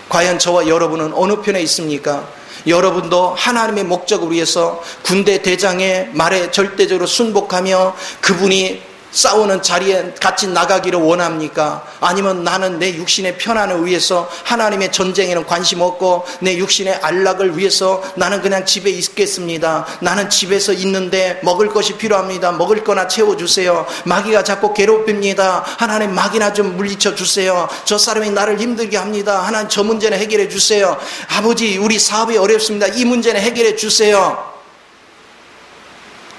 과연 저와 여러분은 어느 편에 있습니까? 여러분도 하나님의 목적을 위해서 군대 대장의 말에 절대적으로 순복하며 그분이 싸우는 자리에 같이 나가기를 원합니까? 아니면 나는 내 육신의 편안을 위해서 하나님의 전쟁에는 관심 없고 내 육신의 안락을 위해서 나는 그냥 집에 있겠습니다. 나는 집에서 있는데 먹을 것이 필요합니다. 먹을 거나 채워주세요. 마귀가 자꾸 괴롭힙니다. 하나님 마귀나 좀 물리쳐 주세요. 저 사람이 나를 힘들게 합니다. 하나님 저 문제는 해결해 주세요. 아버지 우리 사업이 어렵습니다. 이 문제는 해결해 주세요.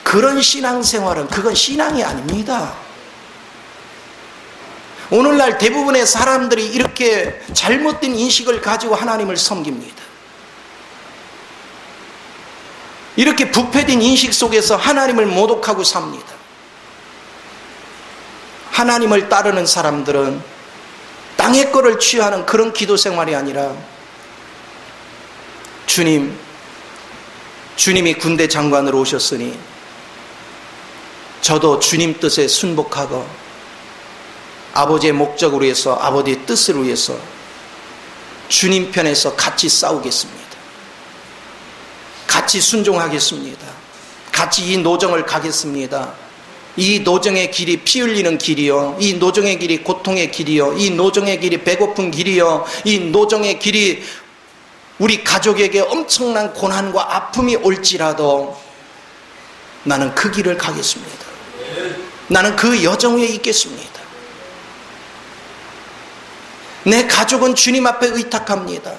그런 신앙생활은 그건 신앙이 아닙니다. 오늘날 대부분의 사람들이 이렇게 잘못된 인식을 가지고 하나님을 섬깁니다. 이렇게 부패된 인식 속에서 하나님을 모독하고 삽니다. 하나님을 따르는 사람들은 땅의 거를 취하는 그런 기도 생활이 아니라 주님이 군대 장관으로 오셨으니 저도 주님 뜻에 순복하고 아버지의 목적을 위해서, 아버지의 뜻을 위해서 주님 편에서 같이 싸우겠습니다. 같이 순종하겠습니다. 같이 이 노정을 가겠습니다. 이 노정의 길이 피 흘리는 길이요, 이 노정의 길이 고통의 길이요, 이 노정의 길이 배고픈 길이요, 이 노정의 길이 우리 가족에게 엄청난 고난과 아픔이 올지라도 나는 그 길을 가겠습니다. 나는 그 여정 위에 있겠습니다. 내 가족은 주님 앞에 의탁합니다.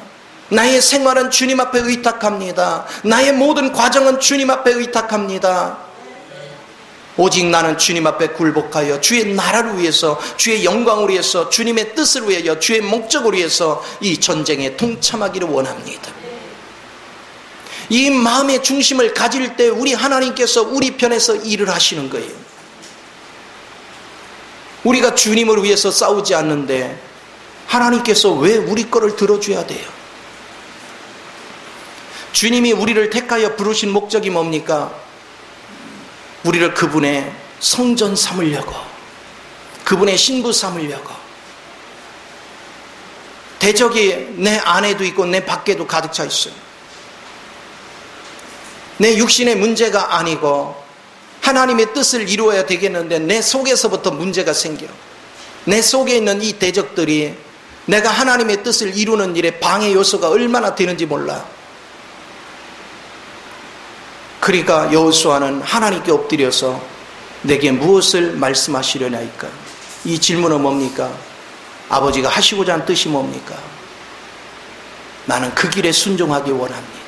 나의 생활은 주님 앞에 의탁합니다. 나의 모든 과정은 주님 앞에 의탁합니다. 오직 나는 주님 앞에 굴복하여 주의 나라를 위해서, 주의 영광을 위해서, 주님의 뜻을 위하여, 주의 목적을 위해서 이 전쟁에 동참하기를 원합니다. 이 마음의 중심을 가질 때 우리 하나님께서 우리 편에서 일을 하시는 거예요. 우리가 주님을 위해서 싸우지 않는데 하나님께서 왜 우리 거를 들어줘야 돼요? 주님이 우리를 택하여 부르신 목적이 뭡니까? 우리를 그분의 성전 삼으려고, 그분의 신부 삼으려고. 대적이 내 안에도 있고 내 밖에도 가득 차 있어요. 내 육신의 문제가 아니고 하나님의 뜻을 이루어야 되겠는데 내 속에서부터 문제가 생겨. 내 속에 있는 이 대적들이 내가 하나님의 뜻을 이루는 일에 방해 요소가 얼마나 되는지 몰라. 그러니까 여호수아는 하나님께 엎드려서 내게 무엇을 말씀하시려나이까? 이 질문은 뭡니까? 아버지가 하시고자 하는 뜻이 뭡니까? 나는 그 길에 순종하기 원합니다.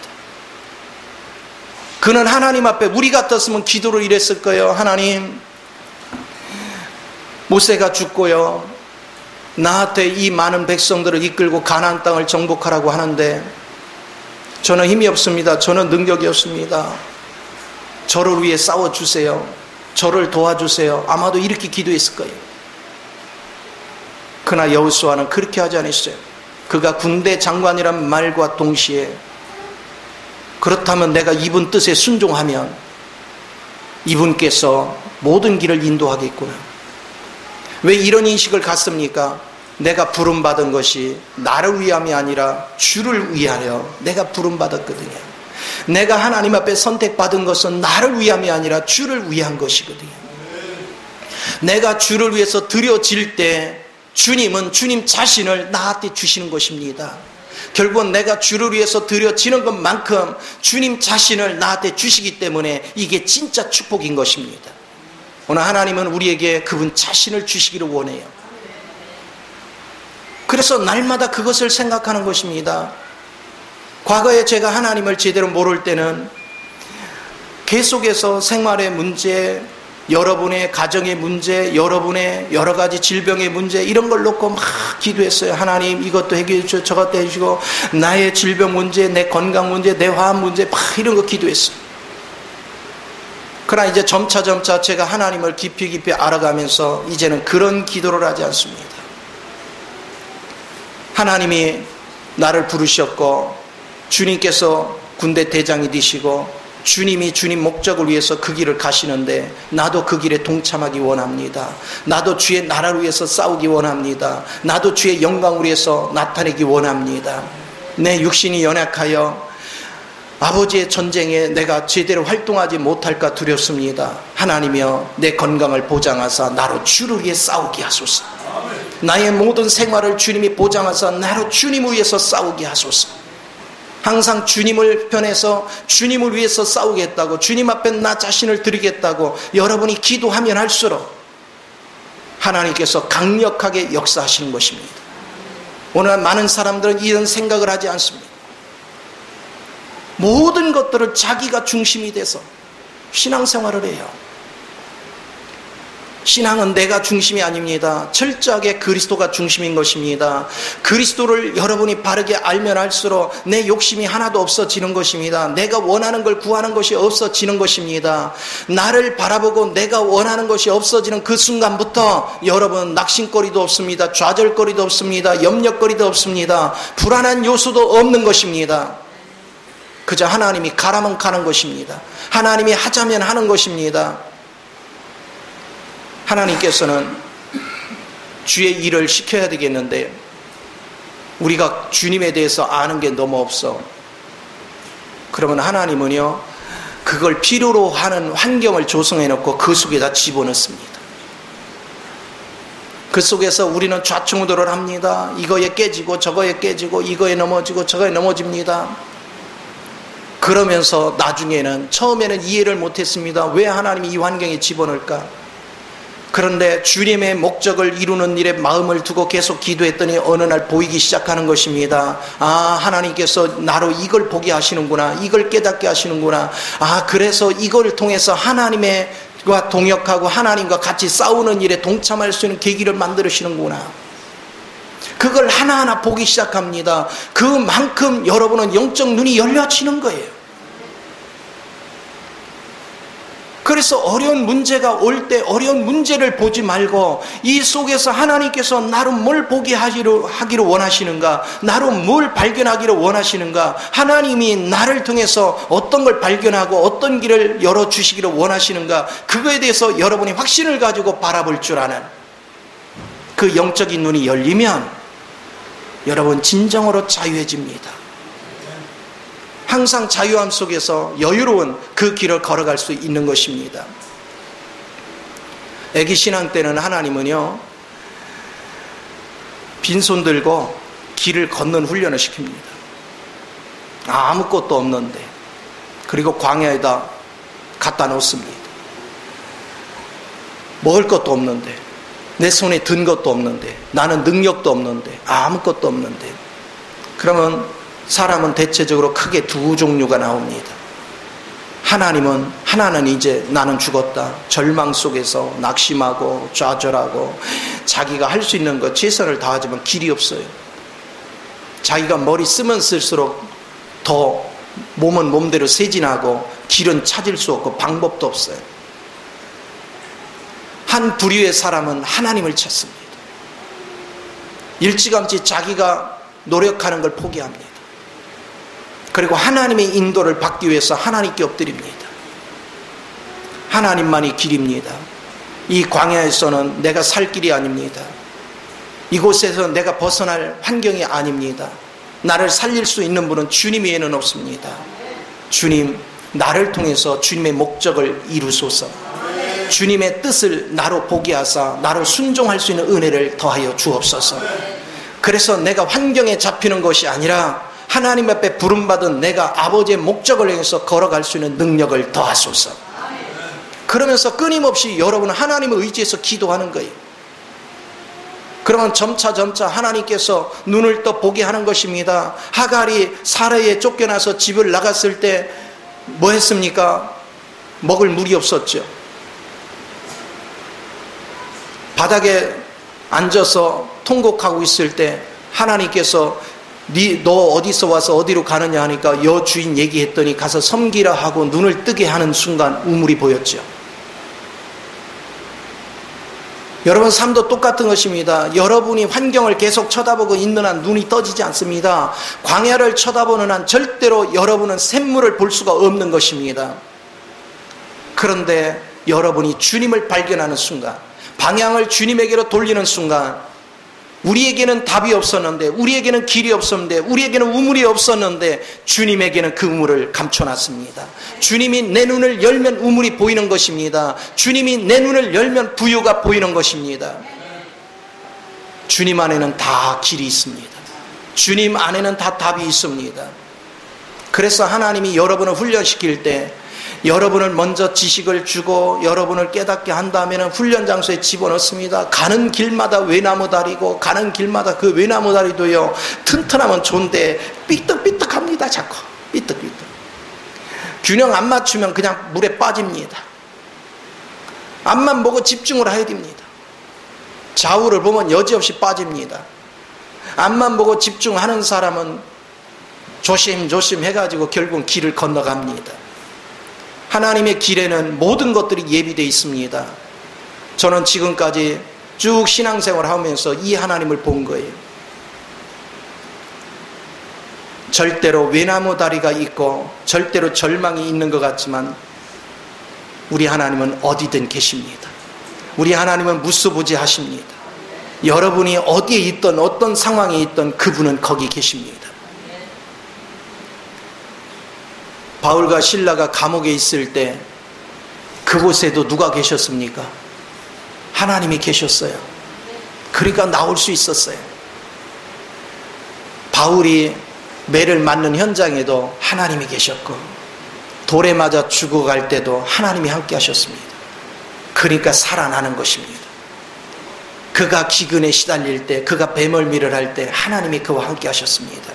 그는 하나님 앞에 우리 같았으면 기도를 이랬을 거예요. 하나님, 모세가 죽고요, 나한테 이 많은 백성들을 이끌고 가나안 땅을 정복하라고 하는데 저는 힘이 없습니다. 저는 능력이 없습니다. 저를 위해 싸워주세요. 저를 도와주세요. 아마도 이렇게 기도했을 거예요. 그러나 여호수아는 그렇게 하지 않았어요. 그가 군대 장관이란 말과 동시에 그렇다면 내가 이분 뜻에 순종하면 이분께서 모든 길을 인도하겠구나. 왜 이런 인식을 갖습니까? 내가 부름받은 것이 나를 위함이 아니라 주를 위하여 내가 부름받았거든요. 내가 하나님 앞에 선택받은 것은 나를 위함이 아니라 주를 위한 것이거든요. 내가 주를 위해서 드려질 때 주님은 주님 자신을 나한테 주시는 것입니다. 결국은 내가 주를 위해서 드려지는 것만큼 주님 자신을 나한테 주시기 때문에 이게 진짜 축복인 것입니다. 오늘 하나님은 우리에게 그분 자신을 주시기를 원해요. 그래서 날마다 그것을 생각하는 것입니다. 과거에 제가 하나님을 제대로 모를 때는 계속해서 생활의 문제, 여러분의 가정의 문제, 여러분의 여러 가지 질병의 문제, 이런 걸 놓고 막 기도했어요. 하나님 이것도 해결해 주시고 저것도 해주시고, 나의 질병 문제, 내 건강 문제, 내 화합 문제, 막 이런 거 기도했어요. 그러나 이제 점차 제가 하나님을 깊이 알아가면서 이제는 그런 기도를 하지 않습니다. 하나님이 나를 부르셨고 주님께서 군대 대장이 되시고 주님이 주님 목적을 위해서 그 길을 가시는데 나도 그 길에 동참하기 원합니다. 나도 주의 나라를 위해서 싸우기 원합니다. 나도 주의 영광을 위해서 나타내기 원합니다. 내 육신이 연약하여 아버지의 전쟁에 내가 제대로 활동하지 못할까 두렵습니다. 하나님이여 내 건강을 보장하사 나로 주를 위해 싸우게 하소서. 나의 모든 생활을 주님이 보장하사 나로 주님을 위해서 싸우게 하소서. 항상 주님을 편해서 주님을 위해서 싸우겠다고, 주님 앞에 나 자신을 드리겠다고 여러분이 기도하면 할수록 하나님께서 강력하게 역사하시는 것입니다. 오늘 많은 사람들은 이런 생각을 하지 않습니다. 모든 것들을 자기가 중심이 돼서 신앙생활을 해요. 신앙은 내가 중심이 아닙니다. 철저하게 그리스도가 중심인 것입니다. 그리스도를 여러분이 바르게 알면 알수록 내 욕심이 하나도 없어지는 것입니다. 내가 원하는 걸 구하는 것이 없어지는 것입니다. 나를 바라보고 내가 원하는 것이 없어지는 그 순간부터 여러분 낙심거리도 없습니다. 좌절거리도 없습니다. 염려거리도 없습니다. 불안한 요소도 없는 것입니다. 그저 하나님이 가라면 가는 것입니다. 하나님이 하자면 하는 것입니다. 하나님께서는 주의 일을 시켜야 되겠는데 우리가 주님에 대해서 아는 게 너무 없어. 그러면 하나님은요 그걸 필요로 하는 환경을 조성해 놓고 그 속에다 집어넣습니다. 그 속에서 우리는 좌충우돌을 합니다. 이거에 깨지고 저거에 깨지고 이거에 넘어지고 저거에 넘어집니다. 그러면서 나중에는 처음에는 이해를 못했습니다. 왜 하나님이 이 환경에 집어넣을까? 그런데 주님의 목적을 이루는 일에 마음을 두고 계속 기도했더니 어느 날 보이기 시작하는 것입니다. 아, 하나님께서 나로 이걸 보게 하시는구나. 이걸 깨닫게 하시는구나. 아, 그래서 이걸 통해서 하나님과 동역하고 하나님과 같이 싸우는 일에 동참할 수 있는 계기를 만들으시는구나. 그걸 하나하나 보기 시작합니다. 그만큼 여러분은 영적 눈이 열려지는 거예요. 그래서 어려운 문제가 올 때 어려운 문제를 보지 말고 이 속에서 하나님께서 나로 뭘 보게 하기를 원하시는가, 나로 뭘 발견하기를 원하시는가, 하나님이 나를 통해서 어떤 걸 발견하고 어떤 길을 열어주시기를 원하시는가, 그거에 대해서 여러분이 확신을 가지고 바라볼 줄 아는 그 영적인 눈이 열리면 여러분 진정으로 자유해집니다. 항상 자유함 속에서 여유로운 그 길을 걸어갈 수 있는 것입니다. 애기 신앙 때는 하나님은요 빈손 들고 길을 걷는 훈련을 시킵니다. 아무것도 없는데, 그리고 광야에다 갖다 놓습니다. 먹을 것도 없는데, 내 손에 든 것도 없는데, 나는 능력도 없는데, 아무것도 없는데, 그러면 사람은 대체적으로 크게 두 종류가 나옵니다. 하나는 이제 나는 죽었다, 절망 속에서 낙심하고 좌절하고 자기가 할 수 있는 것 최선을 다하지만 길이 없어요. 자기가 머리 쓰면 쓸수록 더 몸은 몸대로 세진하고 길은 찾을 수 없고 방법도 없어요. 한 부류의 사람은 하나님을 찾습니다. 일찌감치 자기가 노력하는 걸 포기합니다. 그리고 하나님의 인도를 받기 위해서 하나님께 엎드립니다. 하나님만이 길입니다. 이 광야에서는 내가 살 길이 아닙니다. 이곳에서 내가 벗어날 환경이 아닙니다. 나를 살릴 수 있는 분은 주님 외에는 없습니다. 주님, 나를 통해서 주님의 목적을 이루소서. 주님의 뜻을 나로 보게 하사 나로 순종할 수 있는 은혜를 더하여 주옵소서. 그래서 내가 환경에 잡히는 것이 아니라 하나님 앞에 부름받은 내가 아버지의 목적을 향해서 걸어갈 수 있는 능력을 더하소서. 그러면서 끊임없이 여러분은 하나님을 의지해서 기도하는 거예요. 그러면 점차 하나님께서 눈을 떠 보게 하는 것입니다. 하갈이 사라에 쫓겨나서 집을 나갔을 때 뭐 했습니까? 먹을 물이 없었죠. 바닥에 앉아서 통곡하고 있을 때 하나님께서 너 어디서 와서 어디로 가느냐 하니까 여주인 얘기했더니 가서 섬기라 하고 눈을 뜨게 하는 순간 우물이 보였죠. 여러분 삶도 똑같은 것입니다. 여러분이 환경을 계속 쳐다보고 있는 한 눈이 떠지지 않습니다. 광야를 쳐다보는 한 절대로 여러분은 샘물을 볼 수가 없는 것입니다. 그런데 여러분이 주님을 발견하는 순간, 방향을 주님에게로 돌리는 순간, 우리에게는 답이 없었는데, 우리에게는 길이 없었는데, 우리에게는 우물이 없었는데 주님에게는 그 우물을 감춰놨습니다. 주님이 내 눈을 열면 우물이 보이는 것입니다. 주님이 내 눈을 열면 부유가 보이는 것입니다. 주님 안에는 다 길이 있습니다. 주님 안에는 다 답이 있습니다. 그래서 하나님이 여러분을 훈련시킬 때 여러분을 먼저 지식을 주고 여러분을 깨닫게 한 다음에는 훈련 장소에 집어넣습니다. 가는 길마다 외나무 다리고 가는 길마다 그 외나무 다리도요 튼튼하면 좋은데 삐뚤삐뚤합니다. 자꾸 삐뚤삐뚤. 균형 안 맞추면 그냥 물에 빠집니다. 앞만 보고 집중을 해야 됩니다. 좌우를 보면 여지없이 빠집니다. 앞만 보고 집중하는 사람은 조심조심 해가지고 결국은 길을 건너갑니다. 하나님의 길에는 모든 것들이 예비되어 있습니다. 저는 지금까지 쭉 신앙생활을 하면서 이 하나님을 본 거예요. 절대로 외나무 다리가 있고 절대로 절망이 있는 것 같지만 우리 하나님은 어디든 계십니다. 우리 하나님은 무수부지하십니다. 여러분이 어디에 있든 어떤 상황에 있든 그분은 거기 계십니다. 바울과 실라가 감옥에 있을 때 그곳에도 누가 계셨습니까? 하나님이 계셨어요. 그러니까 나올 수 있었어요. 바울이 매를 맞는 현장에도 하나님이 계셨고 돌에 맞아 죽어갈 때도 하나님이 함께 하셨습니다. 그러니까 살아나는 것입니다. 그가 기근에 시달릴 때, 그가 배멀미를 할 때 하나님이 그와 함께 하셨습니다.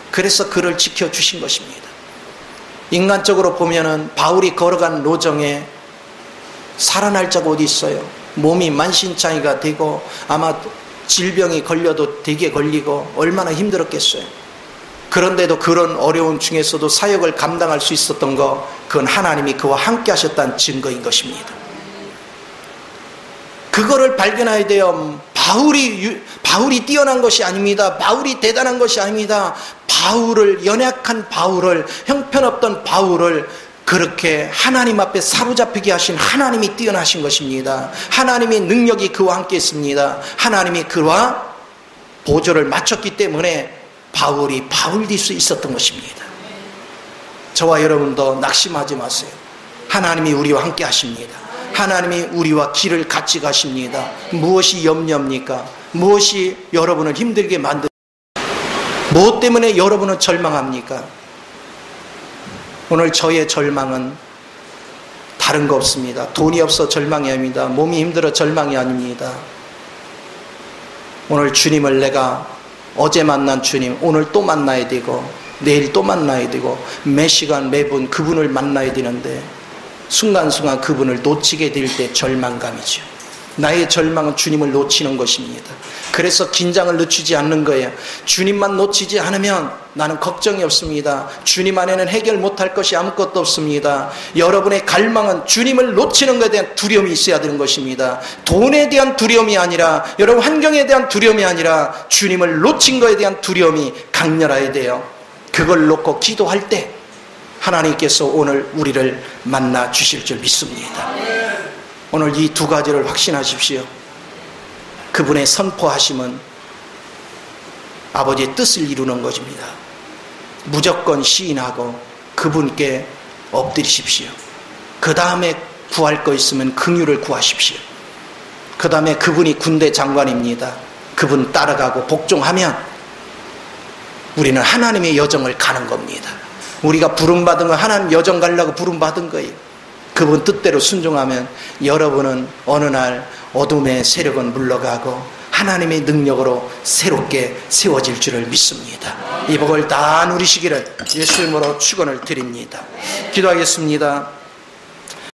그래서 그를 지켜주신 것입니다. 인간적으로 보면은 바울이 걸어간 로정에 살아날 자가 어디 있어요? 몸이 만신창이가 되고 아마 질병이 걸려도 되게 걸리고 얼마나 힘들었겠어요. 그런데도 그런 어려운 중에서도 사역을 감당할 수 있었던 거, 그건 하나님이 그와 함께 하셨다는 증거인 것입니다. 그거를 발견해야 돼요. 바울이 뛰어난 것이 아닙니다. 바울이 대단한 것이 아닙니다. 연약한 바울을, 형편없던 바울을 그렇게 하나님 앞에 사로잡히게 하신 하나님이 뛰어나신 것입니다. 하나님의 능력이 그와 함께 있습니다. 하나님이 그와 보조를 맞췄기 때문에 바울이 바울 될 수 있었던 것입니다. 저와 여러분도 낙심하지 마세요. 하나님이 우리와 함께 하십니다. 하나님이 우리와 길을 같이 가십니다. 무엇이 염려입니까? 무엇이 여러분을 힘들게 만듭니까? 무엇 때문에 여러분은 절망합니까? 오늘 저의 절망은 다른 거 없습니다. 돈이 없어 절망이 아닙니다. 몸이 힘들어 절망이 아닙니다. 오늘 주님을 내가 어제 만난 주님 오늘 또 만나야 되고 내일 또 만나야 되고 매 시간 매분 그분을 만나야 되는데 순간순간 그분을 놓치게 될 때 절망감이죠. 나의 절망은 주님을 놓치는 것입니다. 그래서 긴장을 늦추지 않는 거예요. 주님만 놓치지 않으면 나는 걱정이 없습니다. 주님 안에는 해결 못할 것이 아무것도 없습니다. 여러분의 갈망은 주님을 놓치는 것에 대한 두려움이 있어야 되는 것입니다. 돈에 대한 두려움이 아니라, 여러분 환경에 대한 두려움이 아니라 주님을 놓친 것에 대한 두려움이 강렬해야 돼요. 그걸 놓고 기도할 때 하나님께서 오늘 우리를 만나 주실 줄 믿습니다. 오늘 이 두 가지를 확신하십시오. 그분의 선포하심은 아버지의 뜻을 이루는 것입니다. 무조건 시인하고 그분께 엎드리십시오. 그 다음에 구할 거 있으면 긍휼을 구하십시오. 그 다음에 그분이 군대 장관입니다. 그분 따라가고 복종하면 우리는 하나님의 여정을 가는 겁니다. 우리가 부름받은 건 하나님 여정 가려고 부름받은 거예요. 그분 뜻대로 순종하면 여러분은 어느 날 어둠의 세력은 물러가고 하나님의 능력으로 새롭게 세워질 줄을 믿습니다. 이 복을 다 누리시기를 예수 이름으로 축원을 드립니다. 기도하겠습니다.